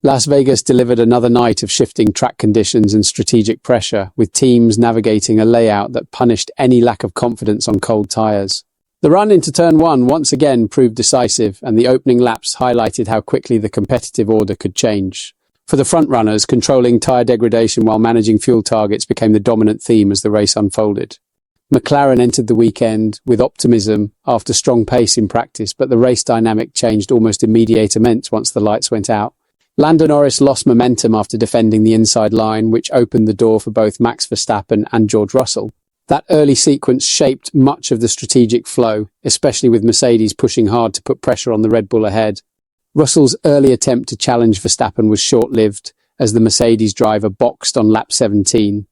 Las Vegas delivered another night of shifting track conditions and strategic pressure, with teams navigating a layout that punished any lack of confidence on cold tyres. The run into Turn 1 once again proved decisive, and the opening laps highlighted how quickly the competitive order could change. For the front-runners, controlling tyre degradation while managing fuel targets became the dominant theme as the race unfolded. McLaren entered the weekend with optimism after strong pace in practice, but the race dynamic changed almost immediately once the lights went out. Lando Norris lost momentum after defending the inside line, which opened the door for both Max Verstappen and George Russell. That early sequence shaped much of the strategic flow, especially with Mercedes pushing hard to put pressure on the Red Bull ahead. Russell's early attempt to challenge Verstappen was short-lived, as the Mercedes driver boxed on lap 17.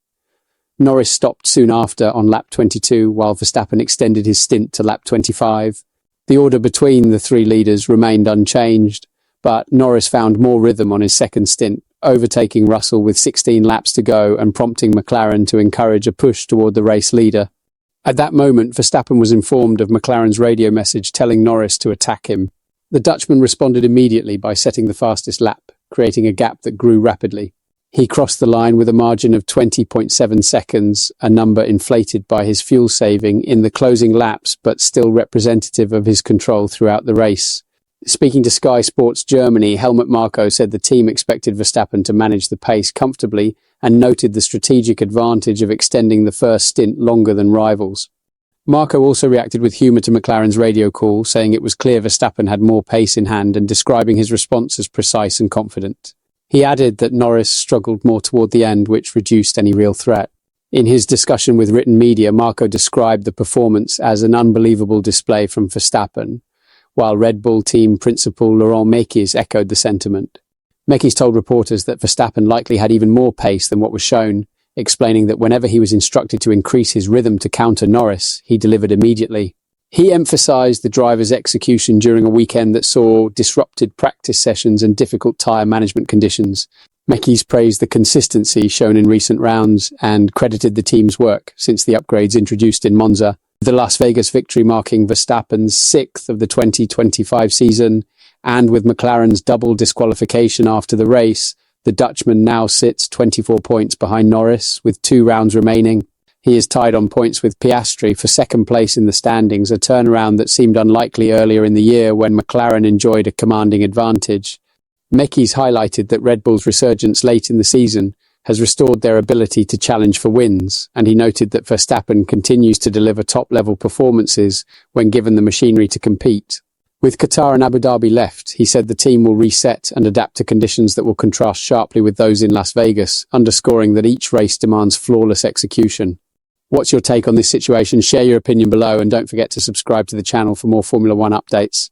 Norris stopped soon after on lap 22, while Verstappen extended his stint to lap 25. The order between the three leaders remained unchanged, but Norris found more rhythm on his second stint, overtaking Russell with 16 laps to go and prompting McLaren to encourage a push toward the race leader. At that moment, Verstappen was informed of McLaren's radio message telling Norris to attack him. The Dutchman responded immediately by setting the fastest lap, creating a gap that grew rapidly. He crossed the line with a margin of 20.7 seconds, a number inflated by his fuel saving in the closing laps, but still representative of his control throughout the race. Speaking to Sky Sports Germany, Helmut Marko said the team expected Verstappen to manage the pace comfortably and noted the strategic advantage of extending the first stint longer than rivals. Marko also reacted with humour to McLaren's radio call, saying it was clear Verstappen had more pace in hand and describing his response as precise and confident. He added that Norris struggled more toward the end, which reduced any real threat. In his discussion with written media, Marko described the performance as an unbelievable display from Verstappen, while Red Bull team principal Laurent McLaren echoed the sentiment. McLaren told reporters that Verstappen likely had even more pace than what was shown, explaining that whenever he was instructed to increase his rhythm to counter Norris, he delivered immediately. He emphasized the driver's execution during a weekend that saw disrupted practice sessions and difficult tyre management conditions. McLaren praised the consistency shown in recent rounds and credited the team's work since the upgrades introduced in Monza. The Las Vegas victory marking Verstappen's 6th of the 2025 season, and with McLaren's double disqualification after the race, the Dutchman now sits 24 points behind Norris, with 2 rounds remaining. He is tied on points with Piastri for second place in the standings, a turnaround that seemed unlikely earlier in the year when McLaren enjoyed a commanding advantage. McLaren highlighted that Red Bull's resurgence late in the season has restored their ability to challenge for wins, and he noted that Verstappen continues to deliver top-level performances when given the machinery to compete. With Qatar and Abu Dhabi left, he said the team will reset and adapt to conditions that will contrast sharply with those in Las Vegas, underscoring that each race demands flawless execution. What's your take on this situation? Share your opinion below and don't forget to subscribe to the channel for more Formula One updates.